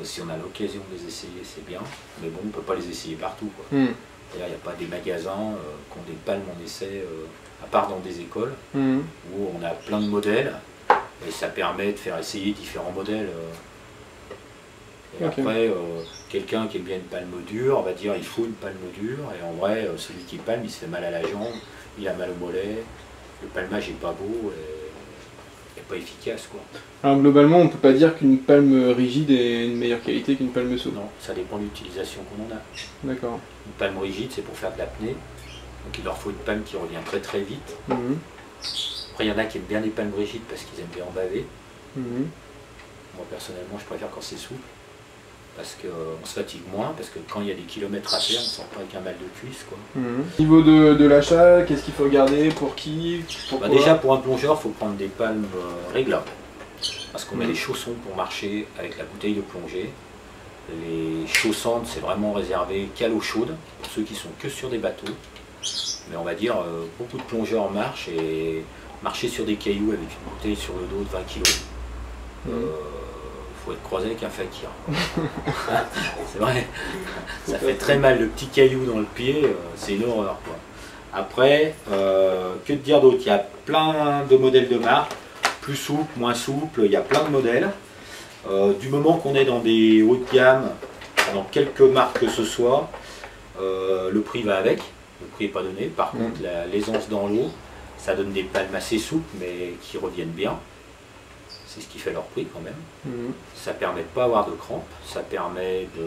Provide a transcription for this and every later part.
si on a l'occasion de les essayer, c'est bien, mais bon, on ne peut pas les essayer partout, quoi. D'ailleurs, il n'y a pas des magasins qui ont des palmes en essai, à part dans des écoles, où on a plein de modèles, et ça permet de faire essayer différents modèles. Et après, quelqu'un qui aime bien une palme dure va dire il faut une palme dure, et en vrai, celui qui palme, il se fait mal à la jambe, il a mal au mollet, le palmage n'est pas beau, et pas efficace, quoi. Alors globalement, on ne peut pas dire qu'une palme rigide est une meilleure qualité qu'une palme souple. Non, ça dépend de l'utilisation qu'on en a. D'accord. Une palme rigide, c'est pour faire de l'apnée, donc il leur faut une palme qui revient très très vite. Après, il y en a qui aiment bien les palmes rigides parce qu'ils aiment bien en baver. Moi personnellement, je préfère quand c'est souple, parce qu'on se fatigue moins, parce que quand il y a des kilomètres à faire, on ne sort pas avec un mal de cuisse, quoi. Au niveau de l'achat, qu'est-ce qu'il faut regarder, pour qui, pourquoi? Déjà, pour un plongeur, il faut prendre des palmes réglables, parce qu'on met des chaussons pour marcher avec la bouteille de plongée. Les chaussantes, c'est vraiment réservé qu'à l'eau chaude, pour ceux qui sont que sur des bateaux. Mais on va dire, beaucoup de plongeurs marchent, et marcher sur des cailloux avec une bouteille sur le dos de 20 kg. Faut être croisé avec un fakir. C'est vrai, ça fait très mal, le petit caillou dans le pied, c'est une horreur, quoi. Après, que de dire d'autre? Il y a plein de modèles de marque, plus souples, moins souples, il y a plein de modèles. Du moment qu'on est dans des hauts de gamme, dans quelques marques que ce soit, le prix va avec, le prix n'est pas donné. Par contre, l'aisance dans l'eau, ça donne des palmes assez souples, mais qui reviennent bien. C'est ce qui fait leur prix quand même. Ça permet de ne pas avoir de crampes, ça permet de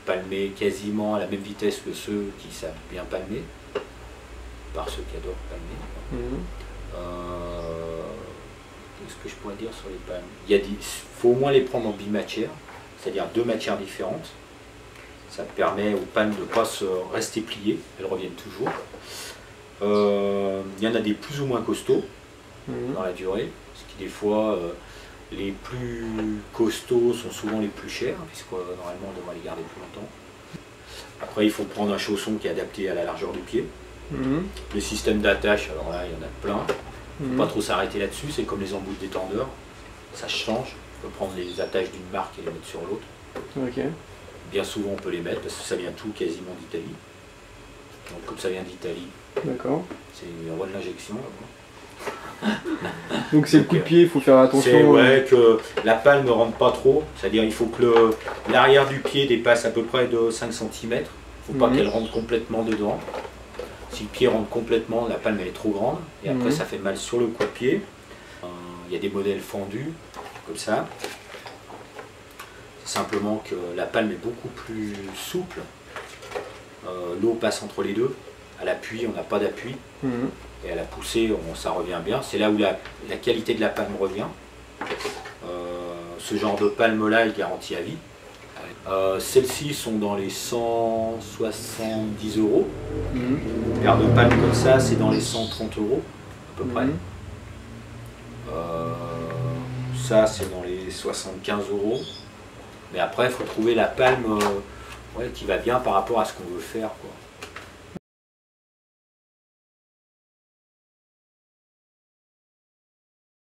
palmer quasiment à la même vitesse que ceux qui savent bien palmer, par ceux qui adorent palmer. Qu'est-ce que je pourrais dire sur les palmes? Il faut au moins les prendre en bimatière, c'est-à-dire deux matières différentes. Ça permet aux palmes de ne pas se rester pliées, elles reviennent toujours. Il y en a des plus ou moins costauds dans la durée. Des fois, les plus costauds sont souvent les plus chers, puisque normalement on devrait les garder plus longtemps. Après, il faut prendre un chausson qui est adapté à la largeur du pied. Le système d'attache, alors là, il y en a plein. Il ne faut pas trop s'arrêter là-dessus, c'est comme les embouts de détendeur. Ça change. On peut prendre les attaches d'une marque et les mettre sur l'autre. Bien souvent, on peut les mettre, parce que ça vient tout quasiment d'Italie. Donc, comme ça vient d'Italie, c'est un roi de l'injection. Donc c'est le coup de pied, il faut faire attention. Ouais, que la palme ne rentre pas trop, c'est-à-dire il faut que l'arrière du pied dépasse à peu près de 5 cm. Il ne faut pas qu'elle rentre complètement dedans. Si le pied rentre complètement, la palme elle est trop grande, et après ça fait mal sur le coup de pied. Il y a des modèles fendus, comme ça. C'est simplement que la palme est beaucoup plus souple. L'eau passe entre les deux. À l'appui, on n'a pas d'appui. Et à la poussée, ça revient bien. C'est là où la qualité de la palme revient. Ce genre de palme-là est garanti à vie. Celles-ci sont dans les 170 €. Une paire de palmes comme ça, c'est dans les 130 € à peu près. Ça, c'est dans les 75 €. Mais après, il faut trouver la palme qui va bien par rapport à ce qu'on veut faire, quoi.